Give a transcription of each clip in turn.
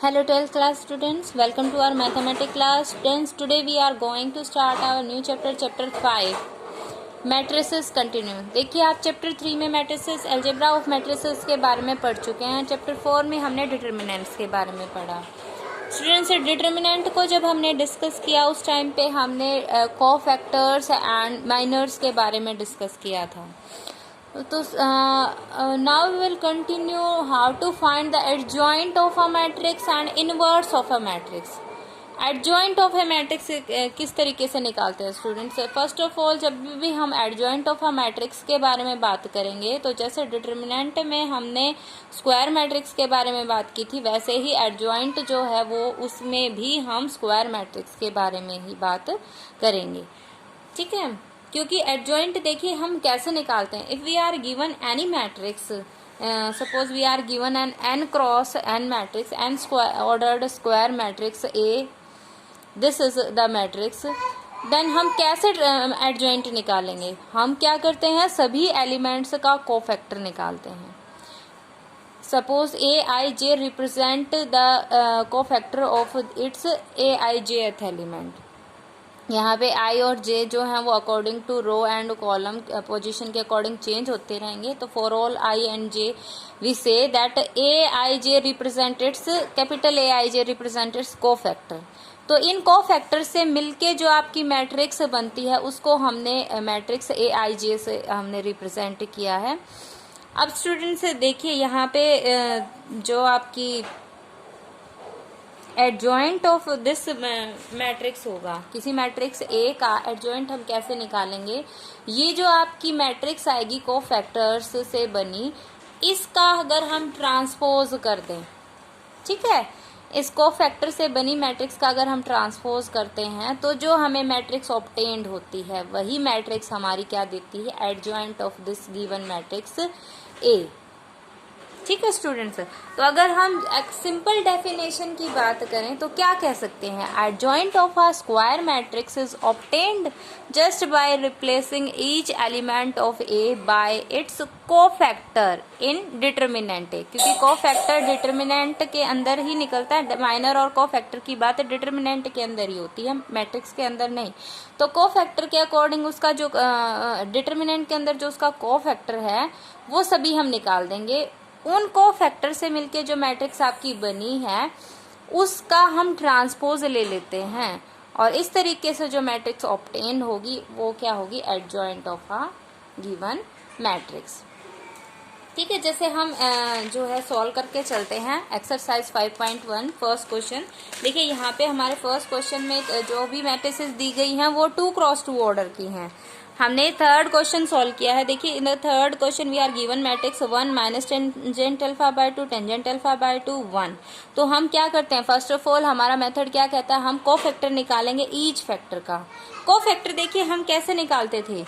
Hello 12th class students, welcome to our mathematics class. Students, today we are going to start our new chapter 5 matrices continue. देखिए आप chapter 3 में matrices algebra of matrices के बारे में पढ़ चुके हैं। चैप्टर 4 में हमने डिटर्मिनेंट्स के बारे में पढ़ा। स्टूडेंट्स, डिटर्मिनेंट को जब हमने डिस्कस किया उस टाइम पे हमने कोफैक्टर्स एंड माइनर्स के बारे में डिस्कस किया था। तो now we will continue how to find the adjoint of a matrix and inverse of a matrix. Adjoint of a matrix किस तरीके से निकालते हैं स्टूडेंट्स? फर्स्ट ऑफ ऑल, जब भी हम एडजॉइंट ऑफ अ मैट्रिक्स के बारे में बात करेंगे तो जैसे डिटर्मिनेंट में हमने स्क्वायर मैट्रिक्स के बारे में बात की थी, वैसे ही एडजॉइंट जो है वो उसमें भी हम स्क्वायर मैट्रिक्स के बारे में ही बात करेंगे। ठीक है, क्योंकि एडजॉइंट देखिए हम कैसे निकालते हैं। If we are given any matrix, suppose we are given n n cross n matrix, n ordered square matrix A, this is the matrix, then हम कैसे एडजॉइंट निकालेंगे? हम क्या करते हैं, सभी एलिमेंट्स का कोफैक्टर निकालते हैं। Suppose Aij represent the cofactor of its Aij element. यहाँ पे i और j जो हैं वो according to row and column position के अकॉर्डिंग चेंज होते रहेंगे। तो for all i and j we say that Aij represents capital Aij represents cofactor. तो इन कोफैक्टर से मिलके जो आपकी मैट्रिक्स बनती है उसको हमने मैट्रिक्स Aij से हमने रिप्रेजेंट किया है। अब स्टूडेंट्स देखिए यहाँ पे जो आपकी एडजॉइंट ऑफ दिस मैट्रिक्स होगा, किसी मैट्रिक्स ए का एडजॉइंट हम कैसे निकालेंगे? ये जो आपकी मैट्रिक्स आएगी कोफैक्टर्स से बनी, इसका अगर हम ट्रांसपोज कर दें, ठीक है, इस कोफैक्टर से बनी मैट्रिक्स का अगर हम ट्रांसपोज करते हैं तो जो हमें मैट्रिक्स ऑब्टेन्ड होती है वही मैट्रिक्स हमारी क्या देती है? Adjoint of this given matrix A. ठीक है स्टूडेंट्स, तो अगर हम एक सिंपल डेफिनेशन की बात करें तो क्या कह सकते हैं? Adjoint of a square matrix is obtained just by replacing each element of A by its cofactor in determinant A, क्योंकि कोफैक्टर डिटर्मिनेंट के अंदर ही निकलता है। माइनर और कोफैक्टर की बात डिटर्मिनेंट के अंदर ही होती है, मैट्रिक्स के अंदर नहीं। तो कोफैक्टर के अकॉर्डिंग उसका जो डिटर्मिनेंट के अंदर जो उसका कोफैक्टर है वो सभी हम निकाल देंगे। उन कोफैक्टर से मिलके जो मैट्रिक्स आपकी बनी है उसका हम ट्रांसपोज ले लेते हैं और इस तरीके से जो मैट्रिक्स ऑब्टेन होगी वो क्या होगी? Adjoint of a given matrix. ठीक है, जैसे हम जो है सॉल्व करके चलते हैं एक्सरसाइज 5.1 फर्स्ट क्वेश्चन। देखिए यहाँ पे हमारे फर्स्ट क्वेश्चन में जो भी मैट्रिसेस दी गई हैं वो 2x2 ऑर्डर की हैं। हमने थर्ड क्वेश्चन सॉल्व किया है। देखिए in the third question we are given matrix 1 minus tangent alpha by 2 tangent alpha by 2 1। तो हम क्या करते हैं, फर्स्ट ऑफ ऑल हमारा मेथड क्या कहता है, हम कोफैक्टर निकालेंगे ईच फैक्टर का। कोफैक्टर देखिए हम कैसे निकालते थे,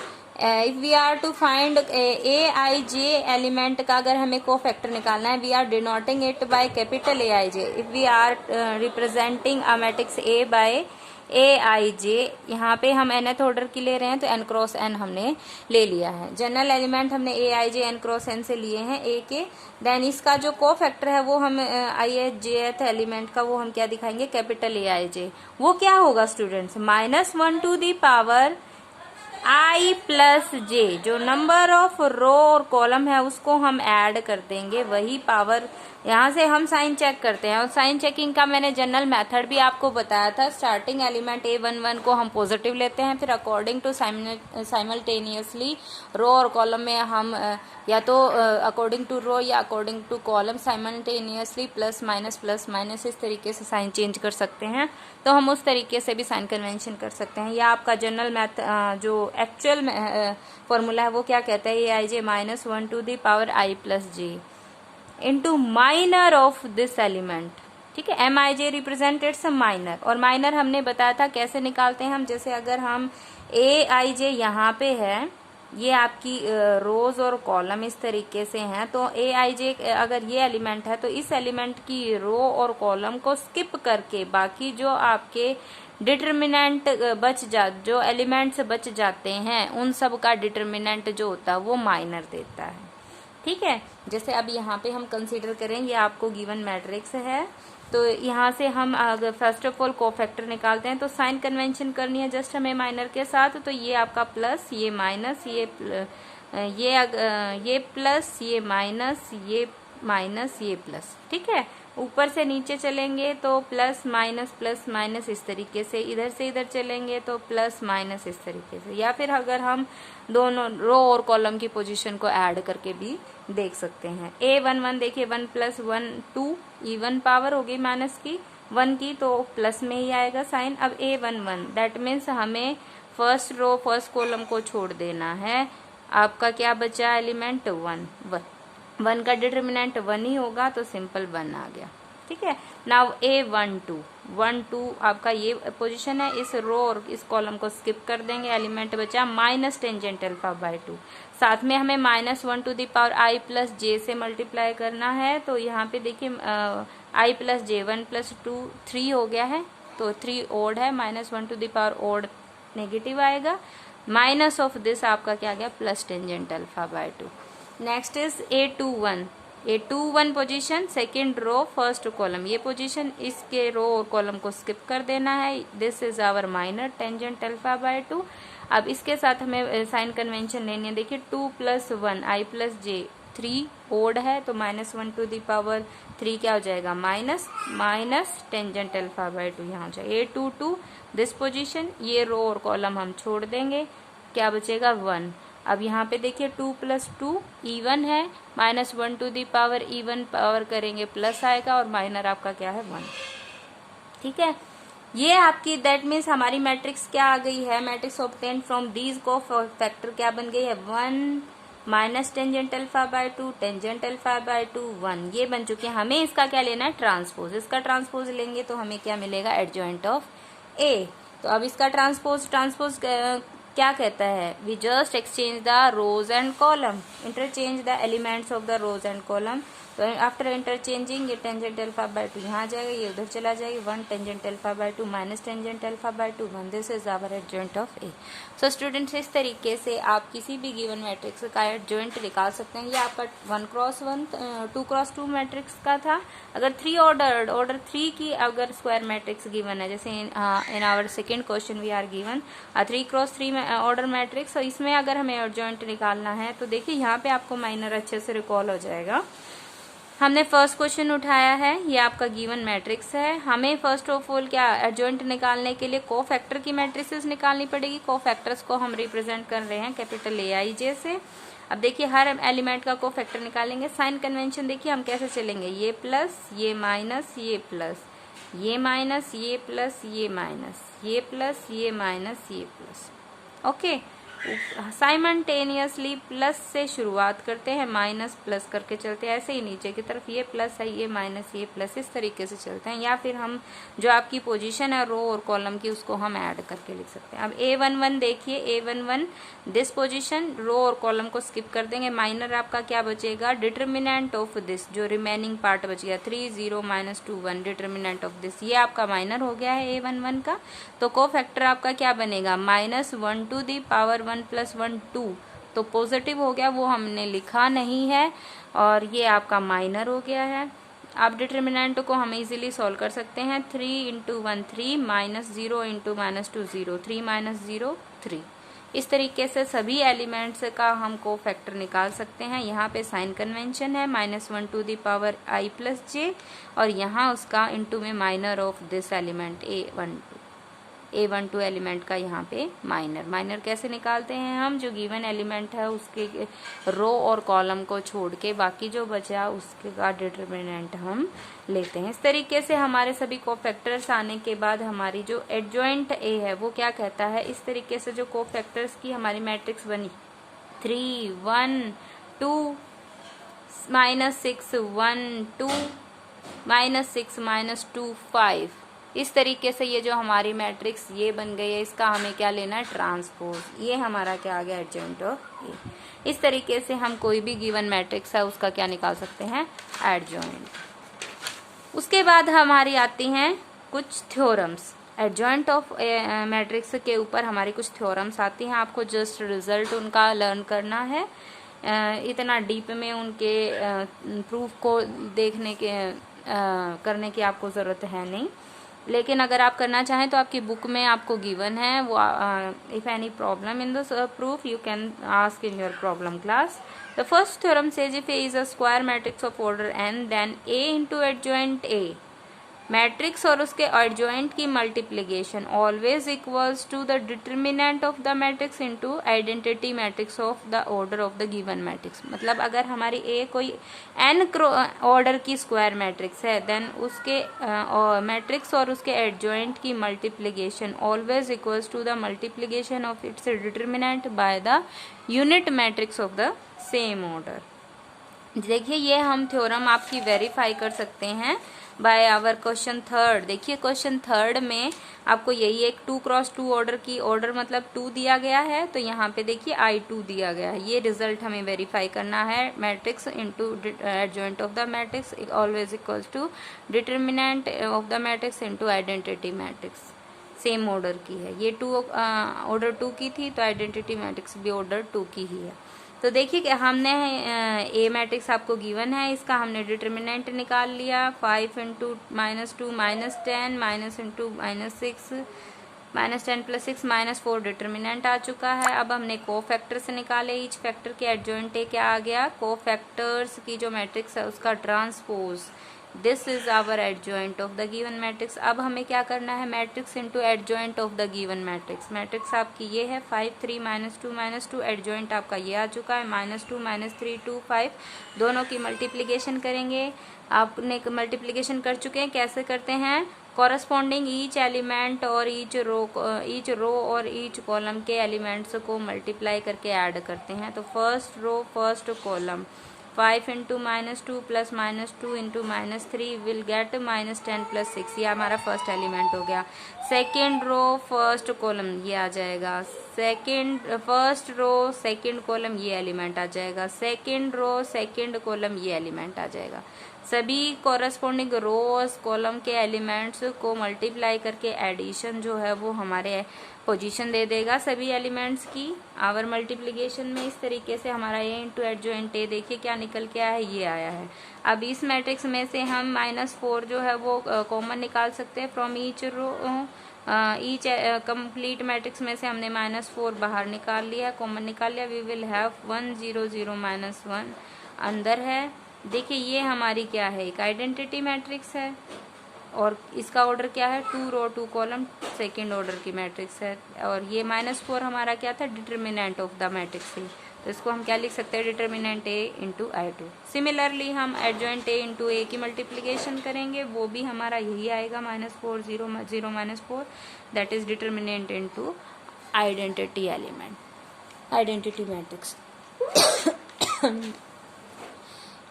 if we are to find Aij element का अगर हमें कोफैक्टर निकालना है, we are denoting it by capital Aij। If we are representing a matrix A by Aij, यहाँ पे हम nth ऑर्डर की ले रहे हैं तो n क्रॉस n हमने ले लिया है। जनरल एलिमेंट हमने Aij n क्रॉस n से लिए हैं A के। देन इसका जो कोफैक्टर है वो हम ijth एलिमेंट का वो हम क्या दिखाएंगे? Capital Aij। वो क्या होगा students? -1 to the power i plus j। जो नंबर ऑफ रो और कॉलम है उसको हम ऐड कर देंगे, वही पावर। यहाँ से हम साइन चेक करते हैं और साइन चेकिंग का मैंने जनरल मेथड भी आपको बताया था। स्टार्टिंग एलिमेंट A11 को हम पॉजिटिव लेते हैं, फिर अकॉर्डिंग टू साइमल्टेनियसली रो और कॉलम में हम या तो अकॉर्डिंग टू रो या according to column simultaneously plus minus इस तरीके से साइन चेंज कर सकते हैं। तो हम उस तरीके से भी साइन कन्वेंशन कर सकते हैं। या आपका जनरल मैथ जो एक्चुअल फॉर्मूला है वो क्या कहता है? Aij -1 to the power i plus j into minor of this element. ठीक है, Mij रिप्रेजेंटेड्स माइनर, और माइनर हमने बताया था कैसे निकालते हैं हम। जैसे अगर हम Aij यहाँ पे है, ये आपकी रोज और कॉलम इस तरीके से हैं, तो Aij अगर ये एलिमेंट है तो इस एलिमेंट की रो और कॉलम को स्किप करके बाकी जो आपके डिटर्मिनेंट जो एलिमेंट्स बच जाते हैं उन सब का डिटर्मिनेंट जो होता है वो माइनर देता है। ठीक है। जैसे अब यहाँ पे हम कंसीडर करें ये आपको गिवन मैट्रिक्स है, तो यहाँ से हम अगर फर्स्ट ऑफ ऑल कोफैक्टर निकालते हैं तो साइन कन्वेंशन करनी है जस्ट हमें माइनर के साथ। तो ये आपका प्लस, ये माइनस, ये प्लस, ये माइनस, ये माइनस, ये प्लस। ठीक है, ऊपर से नीचे चलेंगे तो प्लस माइनस इस तरीके से, इधर से इधर चलेंगे तो प्लस माइनस इस तरीके से, या फिर अगर हम दोनों रो और कॉलम की पोजीशन को ऐड करके भी देख सकते हैं। A11 देखिए 1 + 1 2 इवन पावर होगी माइनस की 1 की, तो प्लस में ही आएगा साइन। अब A11 दैट मीन्स हमें फर्स्ट रो फर्स्ट कॉलम को छोड़ देना है। आपका क्या बचा एलिमेंट 1 का डिटर्मिनेंट 1 ही होगा, तो सिंपल 1 आ गया। ठीक है, नाउ A12 आपका ये पोजीशन है। इस रो और इस कॉलम को स्किप कर देंगे, एलिमेंट बचा माइनस टेंजेंट अल्फा बाय 2। साथ में हमें -1 to the power i + j से मल्टीप्लाई करना है। तो यहाँ पे देखिए i + j 1 + 2 3 हो गया है, तो 3 ओड है, -1 to the power odd negative आएगा, माइनस ऑफ दिस आपका क्या गया plus tangent alpha by 2। Next is A21 position, second row first column, ये पोजीशन, इसके रो और कॉलम को स्किप कर देना है। This is our minor tangent alpha by 2। अब इसके साथ हमें साइन कन्वेंशन लेनी है। देखिए 2 + 1 i + j 3 ओड है, तो -1 टू द पावर 3 क्या हो जाएगा माइनस टेंजेंट अल्फा बाय 2 यहाँ हो जाएगा। A22 दिस पोजीशन, ये रो और कॉलम हम छोड़ देंगे, क्या बचेगा 1। अब यहाँ पे देखिए 2 + 2 इवन है, -1 to the power even power करेंगे प्लस आएगा, और माइनर आपका क्या है 1। ठीक है, ये आपकी दैट मीन्स हमारी मैट्रिक्स क्या आ गई है, matrix obtain from these cofactor क्या बन गई है 1 minus tangent alpha by 2 tangent alpha by 2 1, ये बन चुके हैं। हमें इसका क्या लेना है ट्रांसपोज, इसका ट्रांसपोज लेंगे तो हमें क्या मिलेगा एडजॉइंट ऑफ ए। तो अब इसका ट्रांसपोज क्या कहता है, we just exchange the rows and column, interchange the elements of the rows and column. तो आफ्टर इंटरचेंजिंग ये टेंजेंट अल्फा बाय 2 यहाँ आ जाएगा, ये उधर चला जाएगा, 1 tangent alpha by 2 minus tangent alpha by 2 1, this is our adjoint of A. So students, इस तरीके से आप किसी भी गिवन मैट्रिक्स का एडजॉइंट निकाल सकते हैं। ये आपका 1x1 2x2 मैट्रिक्स का था। अगर 3 ऑर्डर 3 की अगर स्क्वायर मैट्रिक्स गिवन है, जैसे in our second question we are given 3x3 order matrix, और इसमें अगर हमें एडजॉइंट निकालना है तो देखिए यहाँ पे आपको माइनर अच्छे से रिकॉल हो जाएगा। हमने फर्स्ट क्वेश्चन उठाया है, ये आपका गिवन मैट्रिक्स है। हमें फर्स्ट ऑफ ऑल क्या एडजॉइंट निकालने के लिए कोफैक्टर की मैट्रिसेस निकालनी पड़ेगी। कोफैक्टर्स को हम रिप्रेजेंट कर रहे हैं कैपिटल AIJ से। अब देखिए हर एलिमेंट का कोफैक्टर निकालेंगे। साइन कन्वेंशन देखिए हम कैसे चलेंगे, ये प्लस, ये माइनस, ये प्लस, ये माइनस, ये प्लस, ये माइनस, ये प्लस, ये माइनस, ये प्लस। ओके, साइमल्टेनियसली प्लस से शुरुआत करते हैं, माइनस प्लस करके चलते हैं, ऐसे ही नीचे की तरफ ये प्लस है, ये माइनस, ये प्लस, इस तरीके से चलते हैं। या फिर हम जो आपकी पोजीशन है रो और कॉलम की उसको हम ऐड करके लिख सकते हैं। अब A11 देखिए, A11 दिस पोजीशन, रो और कॉलम को स्किप कर देंगे, माइनर आपका क्या बचेगा डिटर्मिनेंट ऑफ दिस, जो रिमेनिंग पार्ट बच गया 3 0 -2 1 डिटर्मिनेंट ऑफ दिस, ये आपका माइनर हो गया है A11 का। तो कोफैक्टर आपका क्या बनेगा -1 टू दी पावर 1 + 1 2, तो पॉजिटिव हो गया, वो हमने लिखा नहीं है, और ये आपका माइनर हो गया है। आप डिटर्मिनेंट को हम इजीली सॉल्व कर सकते हैं, 3 × 1 3 -0 × -2 0 3 -0 3। इस तरीके से सभी एलिमेंट्स का हम कोफैक्टर निकाल सकते हैं। यहाँ पे साइन कन्वेंशन है -1 to the power i + j, और यहाँ उसका इनटू में minor of this element A12 element का यहाँ पे माइनर कैसे निकालते हैं हम, जो गिवन एलिमेंट है उसके रो और कॉलम को छोड़ के बाकी जो बचा उसके का डिटर्मिनेंट हम लेते हैं। इस तरीके से हमारे सभी कोफैक्टर्स आने के बाद हमारी जो एडजॉइंट A है वो क्या कहता है, इस तरीके से जो कोफैक्टर्स की हमारी मैट्रिक्स बनी 3 1 2 -6 1 2 -6 -2 5, इस तरीके से ये जो हमारी मैट्रिक्स ये बन गई है, इसका हमें क्या लेना है ट्रांसपोज, ये हमारा क्या आ गया एडजॉइंट ऑफ ए। इस तरीके से हम कोई भी गिवन मैट्रिक्स है उसका क्या निकाल सकते हैं एडजॉइंट। उसके बाद हमारी आती हैं कुछ थ्योरम्स, एडजॉइंट ऑफ मैट्रिक्स के ऊपर हमारी कुछ थ्योरम्स आती हैं, आपको जस्ट रिजल्ट उनका लर्न करना है। इतना डीप में उनके प्रूफ को देखने के करने की आपको ज़रूरत है नहीं, लेकिन अगर आप करना चाहें तो आपकी बुक में आपको गिवन है वो, if any problem in the proof you can ask in your problem class. The first theorem says if A is a square matrix of order n then a into adjoint a matrix और उसके adjoint की multiplication always equals to the determinant of the matrix into identity matrix of the order of the given matrix. मतलब अगर हमारी A कोई n order की square matrix है then उसके मैट्रिक्स और उसके एडजॉइंट की multiplication always equals to the multiplication of its determinant by the unit matrix of the same order. देखिए ये हम थ्योरम आपकी वेरीफाई कर सकते हैं बाय आवर क्वेश्चन थर्ड। देखिए क्वेश्चन थर्ड में आपको यही एक 2x2 ऑर्डर की, ऑर्डर मतलब 2 दिया गया है, तो यहाँ पे देखिए I2 दिया गया है। ये रिजल्ट हमें वेरीफाई करना है, matrix into adjoint of the matrix always equals to determinant of the matrix into identity matrix, same order की है। ये ऑर्डर 2 की थी तो आइडेंटिटी मैट्रिक्स भी ऑर्डर 2 की ही है। तो देखिए कि हमने ए मैट्रिक्स आपको गिवन है, इसका हमने डिटर्मिनेंट निकाल लिया 5 इंटू -2 -10 माइनस इंटू -6 -10 + 6 -4 डिटर्मिनेंट आ चुका है। अब हमने कोफैक्टर्स निकाले, ईच फैक्टर के एडजॉइंट ए क्या आ गया, कोफैक्टर्स की जो मैट्रिक्स है उसका transpose, this is our adjoint of the given matrix. अब हमें क्या करना है, matrix into adjoint of the given matrix. Matrix आपकी ये है 5 3 -2 -2, एडजॉइंट आपका ये आ चुका है -2 -3 2 5, दोनों की मल्टीप्लिकेशन करेंगे। आपने मल्टीप्लिकेशन कर चुके हैं, कैसे करते हैं, कॉरस्पॉन्डिंग ईच एलिमेंट और ईच रो और ईच कॉलम के एलिमेंट्स को मल्टीप्लाई करके ऐड करते हैं। तो first row first column 5 into -2 plus -2 into -3 will get -10 + 6, ये हमारा फर्स्ट एलिमेंट हो गया। सेकेंड रो फर्स्ट कॉलम ये आ जाएगा, फर्स्ट रो सेकेंड कॉलम ये एलिमेंट आ जाएगा, सेकेंड रो सेकेंड कॉलम ये एलिमेंट आ जाएगा। सभी कॉरस्पॉन्डिंग रोज कॉलम के एलिमेंट्स को मल्टीप्लाई करके एडिशन जो है वो हमारे पोजीशन दे देगा सभी एलिमेंट्स की। आवर मल्टीप्लिकेशन में इस तरीके से हमारा ए इंटू एडजॉइंट ए, देखिए क्या निकल के आया है, ये आया है। अब इस मैट्रिक्स में से हम -4 जो है वो कॉमन निकाल सकते हैं from each row, each complete matrix में से हमने -4 बाहर निकाल लिया, कॉमन निकाल लिया। वी विल हैव 1 0 0 -1 अंदर है। देखिए ये हमारी क्या है, एक आइडेंटिटी मैट्रिक्स है और इसका ऑर्डर क्या है, 2 रो 2 कॉलम, सेकेंड ऑर्डर की मैट्रिक्स है। और ये -4 हमारा क्या था, डिटर्मिनेंट ऑफ द मैट्रिक्स थी, तो इसको हम क्या लिख सकते हैं, डिटर्मिनेंट ए इंटू I2। सिमिलरली हम एडजॉइंट ए इंटू ए की मल्टीप्लिकेशन करेंगे, वो भी हमारा यही आएगा -4 0 0 -4, that is determinant into identity element, identity matrix.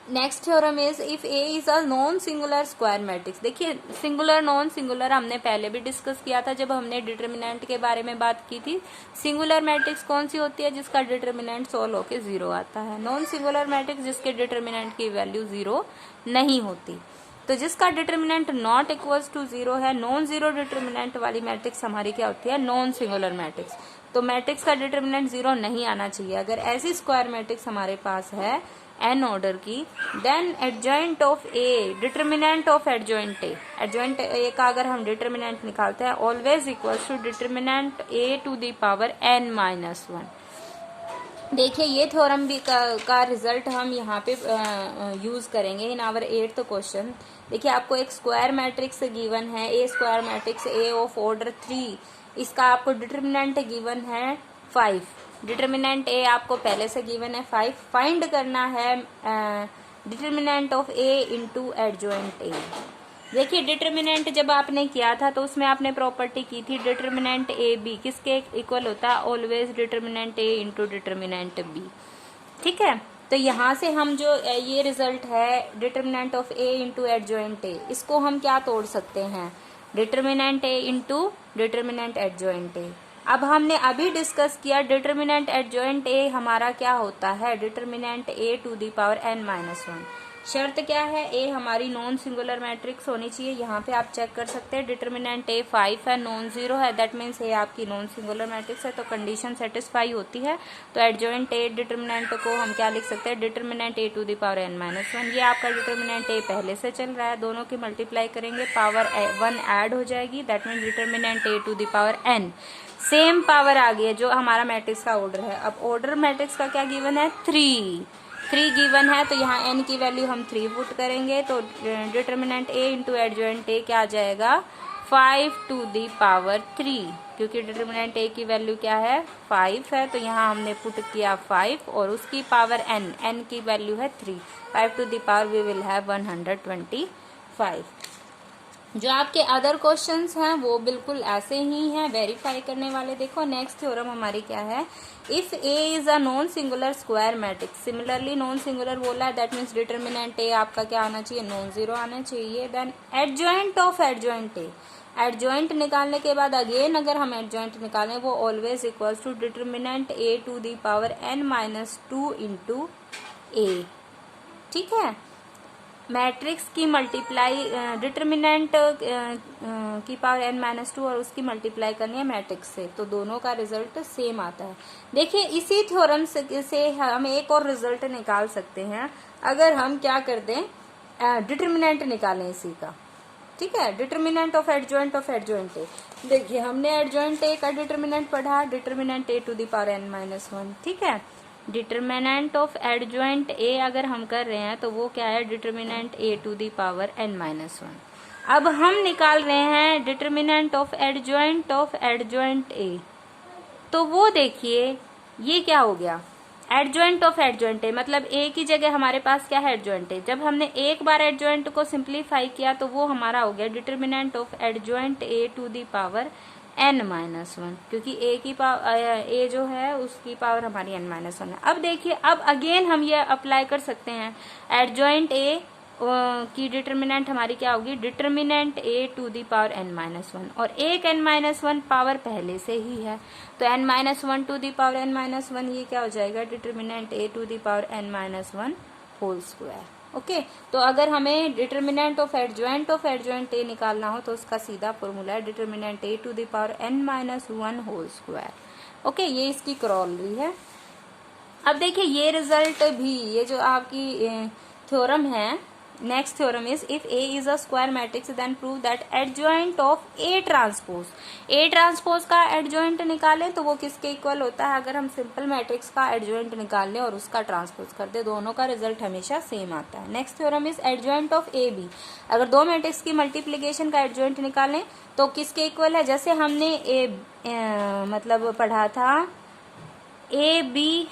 Next theorem is if A is a non singular square matrix. देखिए सिंगुलर नॉन सिंगुलर हमने पहले भी डिस्कस किया था जब हमने डिटर्मिनेंट के बारे में बात की थी। सिंगुलर मैट्रिक्स कौन सी होती है, जिसका डिटर्मिनेंट सॉल्व होके 0 आता है। नॉन सिंगुलर मैट्रिक्स जिसके डिटर्मिनेंट की वैल्यू 0 नहीं होती। तो जिसका डिटर्मिनेंट नॉट इक्वल्स टू 0 है, नॉन जीरो डिटर्मिनेंट वाली मैट्रिक्स हमारी क्या होती है, नॉन सिंगुलर मैट्रिक्स। तो मैट्रिक्स का डिटर्मिनेंट 0 नहीं आना चाहिए। अगर ऐसी स्क्वायर मैट्रिक्स हमारे पास है n ऑर्डर की, then adjoint of A, determinant of adjoint A, adjoint A का अगर हम डिटर्मिनेंट निकालते हैं always equals to determinant a to the power n-1। देखिए ये थ्योरम भी का रिजल्ट हम यहाँ पे यूज करेंगे इन आवर 8th क्वेश्चन। देखिए आपको एक स्क्वायर मैट्रिक्स गिवन है, a square matrix A of order 3, इसका आपको डिटर्मिनेंट गिवन है 5, डिटर्मिनेंट ए आपको पहले से गिवन है 5, फाइंड करना है determinant of A into adjoint A. देखिए डिटर्मिनेंट जब आपने किया था तो उसमें आपने प्रॉपर्टी की थी डिटर्मिनेंट ए बी किसके इक्वल होता है, ऑलवेज डिटर्मिनेंट ए इंटू डिटर्मिनेंट बी। ठीक है, तो यहाँ से हम जो ये रिजल्ट है determinant of A into adjoint ए, इसको हम क्या तोड़ सकते हैं, determinant A into determinant adjoint A. अब हमने अभी डिस्कस किया डिटर्मिनेंट एडजॉइंट ए हमारा क्या होता है, determinant A to the power n-1। शर्त क्या है, ए हमारी नॉन सिंगुलर मैट्रिक्स होनी चाहिए। यहाँ पे आप चेक कर सकते हैं, डिटर्मिनेंट ए 5 है, नॉन जीरो है, दैट मीन्स ए आपकी नॉन सिंगुलर मैट्रिक्स है, तो कंडीशन सेटिस्फाई होती है। तो एडजॉइंट ए डिटर्मिनेंट को हम क्या लिख सकते हैं, determinant A to the power n-1। ये आपका डिटर्मिनेंट ए पहले से चल रहा है, दोनों की मल्टीप्लाई करेंगे, पावर 1 ऐड हो जाएगी, that means determinant A to the power n। Same power आ गई है जो हमारा मैट्रिक्स का ऑर्डर है। अब ऑर्डर मैट्रिक्स का क्या गिवन है, 3 गिवन है, तो यहाँ n की वैल्यू हम 3 पुट करेंगे, तो determinant a into adjoint a क्या आ जाएगा, 5 टू दी पावर 3, क्योंकि डिटर्मिनेंट a की वैल्यू क्या है, 5 है, तो यहाँ हमने पुट किया 5 और उसकी पावर n की वैल्यू है 3, 5 to the power we will have 125। जो आपके अदर क्वेश्चंस हैं वो बिल्कुल ऐसे ही हैं, वेरीफाई करने वाले। देखो नेक्स्ट थ्योरम हमारी क्या है, if A is a non singular square matrix, similarly non singular बोला है, दैट मीन्स डिटर्मिनेंट ए आपका क्या आना चाहिए, नॉन जीरो आना चाहिए। Then adjoint of adjoint A, adjoint निकालने के बाद अगेन अगर हम एडजॉइंट निकालें वो always equals to determinant A to the power n-2 into A. ठीक है, मैट्रिक्स की मल्टीप्लाई डिटर्मिनेंट की पावर n-2 और उसकी मल्टीप्लाई करनी है मैट्रिक्स से, तो दोनों का रिजल्ट सेम आता है। देखिए इसी थ्योरम से हम एक और रिजल्ट निकाल सकते हैं, अगर हम क्या कर दें, डिटर्मिनेंट निकालें इसी का। ठीक है, डिटर्मिनेंट ऑफ एडजॉइंट ए। देखिए हमने एडजॉइंट ए का डिटर्मिनेंट पढ़ा, determinant A to the power n-1। ठीक है, डिटर्मिनेंट ऑफ एडजॉइंट ए अगर हम कर रहे हैं तो वो क्या है, determinant A to the power n-1। अब हम निकाल रहे हैं डिटर्मिनेंट ऑफ एडजॉइंट ए, तो वो देखिए ये क्या हो गया, एडजॉइंट ऑफ एडजॉइंट ए, मतलब ए की जगह हमारे पास क्या है, एडजॉइंट ए। जब हमने एक बार एडजॉइंट को सिंप्लीफाई किया तो वो हमारा हो गया determinant of adjoint A to the power n-1, क्योंकि ए की पावर ए जो है उसकी पावर हमारी n-1 है। अब देखिए, अब अगेन हम ये अप्लाई कर सकते हैं, एडजॉइंट ए की डिटर्मिनेंट हमारी क्या होगी, determinant A to the power n-1, और एक n-1 पावर पहले से ही है, तो n-1 to the power n-1 ये क्या हो जाएगा, determinant A to the power n-1 whole square. Okay, तो अगर हमें डिटर्मिनेंट ऑफ एडजॉइंट ए निकालना हो तो उसका सीधा फॉर्मूला है determinant A to the power n-1 whole square. Okay, ये इसकी क्रॉलरी है। अब देखिए ये रिजल्ट भी, ये जो आपकी थ्योरम है, next theorem is if A is a square matrix then prove that adjoint of A transpose का एडजॉइंट निकालें तो वो किसके इक्वल होता है, अगर हम सिंपल मैट्रिक्स का एडजॉइंट निकाल लें और उसका ट्रांसपोज कर दे, दोनों का रिजल्ट हमेशा सेम आता है। Next theorem is adjoint of A B, अगर दो मैट्रिक्स की मल्टीप्लीकेशन का एडजॉइंट निकालें तो किसके इक्वल है, जैसे हमने मतलब पढ़ा था ए बी,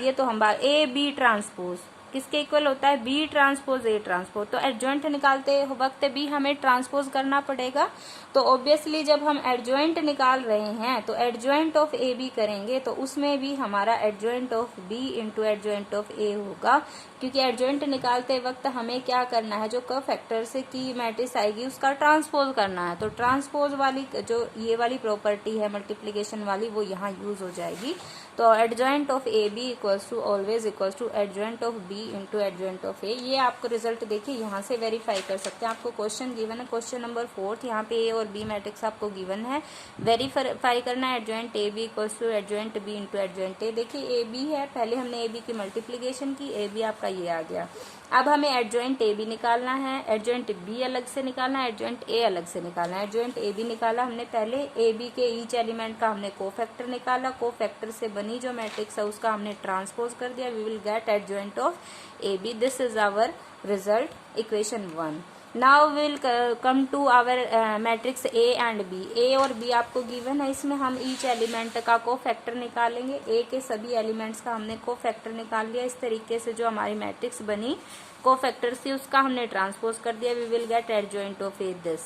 ये तो हम बात ए बी ट्रांसपोज किसके इक्वल होता है, बी ट्रांसपोज ए ट्रांसपोज, तो एडजॉइंट निकालते वक्त भी हमें ट्रांसपोज करना पड़ेगा। तो ऑब्वियसली जब हम एडजॉइंट निकाल रहे हैं तो एडजॉइंट ऑफ ए बी करेंगे तो उसमें भी हमारा adjoint of B into adjoint of A होगा, क्योंकि एडजॉइंट निकालते वक्त हमें क्या करना है, जो कोफैक्टर से की मैट्रिक्स आएगी उसका ट्रांसपोज करना है, तो ट्रांसपोज वाली जो ये वाली प्रॉपर्टी है मल्टीप्लीकेशन वाली वो यहाँ यूज हो जाएगी। तो adjoint of A B equals to always equals to adjoint of B into adjoint of A. ये आपको रिजल्ट देखिए यहाँ से वेरीफाई कर सकते हैं। आपको क्वेश्चन गिवन है, क्वेश्चन नंबर 4, यहाँ पे ए और बी मैट्रिक्स आपको गिवन है, वेरीफाई करना है adjoint A B equals to adjoint B into adjoint A. देखिए ए बी है, पहले हमने ए बी की मल्टीप्लीकेशन की, ए बी आपका ये आ गया। अब हमें एडजॉइंट ए बी निकालना है, एडजॉइंट बी अलग से निकालना है, एडजॉइंट ए अलग से निकालना है। एडजॉइंट ए बी निकाला हमने पहले, ए बी के ईच एलिमेंट का हमने कोफैक्टर निकाला, कोफैक्टर से बनी जो मैट्रिक्स है उसका हमने ट्रांसपोज कर दिया, we will get adjoint of A B. This is our result, equation 1। Now will come to our matrix A and B. A और बी आपको गिवन है, इसमें हम ईच एलिमेंट का कोफैक्टर निकालेंगे। ए के सभी एलिमेंट्स का हमने कोफैक्टर निकाल लिया, इस तरीके से जो हमारी मैट्रिक्स बनी कोफैक्टर से उसका हमने ट्रांसपोज कर दिया, we will get adjoint of A this.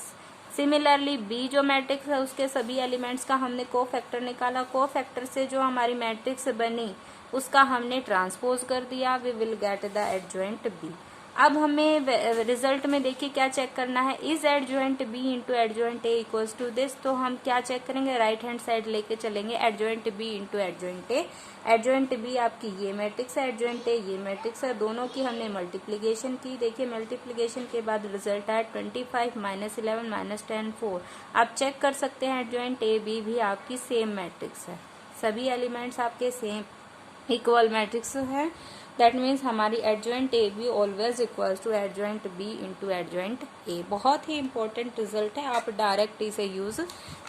Similarly B जो मैट्रिक्स है उसके सभी एलिमेंट्स का हमने कोफैक्टर निकाला, कोफैक्टर से जो हमारी मैट्रिक्स बनी उसका हमने ट्रांसपोज कर दिया, we will get the adjoint B. अब हमें रिजल्ट में देखिए क्या चेक करना है, is adjoint B into adjoint A equals to this. तो हम क्या चेक करेंगे, राइट हैंड साइड लेके चलेंगे, adjoint B into adjoint A. Adjoint B आपकी ये मैट्रिक्स है, एडजॉइंट ए ये मैट्रिक्स है, दोनों की हमने मल्टीप्लीकेशन की। देखिए मल्टीप्लीकेशन के बाद रिजल्ट आया 25 माइनस 11 माइनस 10 4। आप चेक कर सकते हैं एडजॉइंट ए बी भी आपकी सेम मैट्रिक्स है, सभी एलिमेंट्स आपके सेम इक्वल मैट्रिक्स है। दैट मीन्स हमारी adjoint A B always equals to adjoint B into adjoint A. बहुत ही इंपॉर्टेंट रिजल्ट है, आप डायरेक्ट इसे यूज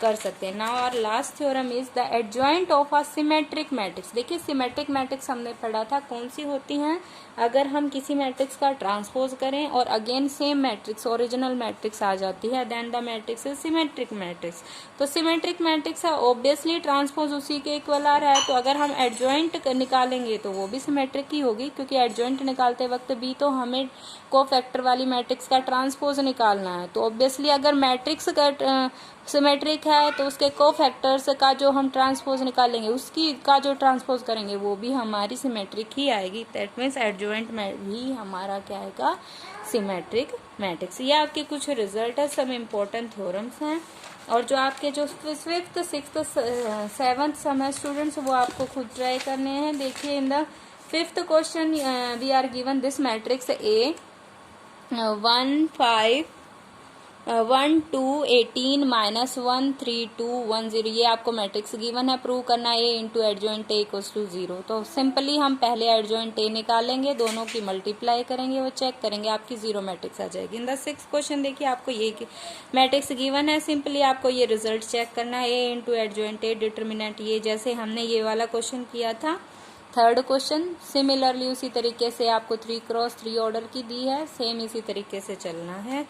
कर सकते हैं। नाउ और last theorem is the adjoint of a symmetric matrix. देखिए सिमेट्रिक मैट्रिक्स हमने पढ़ा था कौन सी होती हैं, अगर हम किसी मैट्रिक्स का ट्रांसपोज करें और again same matrix original matrix आ जाती है, then the matrix is symmetric matrix. तो सिमेट्रिक मैट्रिक्स है, ऑब्वियसली ट्रांसपोज उसी के इक्वल आ रहा है, तो अगर हम एडजॉइंट निकालेंगे तो वो भी सिमेट्रिक ही होगी, क्योंकि एडजॉइंट निकालते वक्त भी तो हमें कोफैक्टर वाली मैट्रिक्स का ट्रांसपोज निकालना है। तो ऑब्वियसली अगर मैट्रिक्स का सिमेट्रिक है तो उसके कोफैक्टर्स का जो हम ट्रांसपोज निकालेंगे, उसकी का जो ट्रांसपोज करेंगे वो भी हमारी सिमेट्रिक ही आएगी। दैट मीन्स एडजॉइंट में भी हमारा क्या आएगा, सिमेट्रिक मैट्रिक्स। ये आपके कुछ रिजल्ट है, सब इम्पोर्टेंट थ्योरम्स हैं। और जो आपके जो 5th 6th 7th सम है स्टूडेंट्स, वो आपको खुद ट्राई करने हैं। देखिए in the 5th question we are given this matrix A 1 5 1 2 18 minus 1 3 2 1 0। ये आपको मैट्रिक्स गिवन है, प्रूव करना है A into adjoint A equals to 0। तो सिंपली हम पहले एडजॉइंट ए निकालेंगे, दोनों की मल्टीप्लाई करेंगे, वो चेक करेंगे, आपकी 0 मैट्रिक्स आ जाएगी। इन द 6th क्वेश्चन देखिए आपको ये मैट्रिक्स गिवन है, सिंपली आपको ये रिजल्ट चेक करना है, A into adjoint A determinant ये, जैसे हमने ये वाला क्वेश्चन किया था 3rd क्वेश्चन, सिमिलरली उसी तरीके से आपको 3x3 ऑर्डर की दी है, सेम इसी तरीके से चलना है।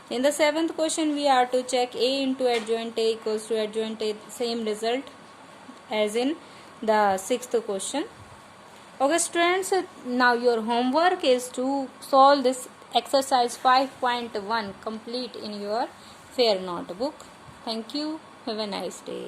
In the 7th question we are to check a into adjoint a equals to adjoint a, same result as in the 6th question. Okay students, now your homework is to solve this exercise 5.1 complete in your fair notebook. Thank you, have a nice day.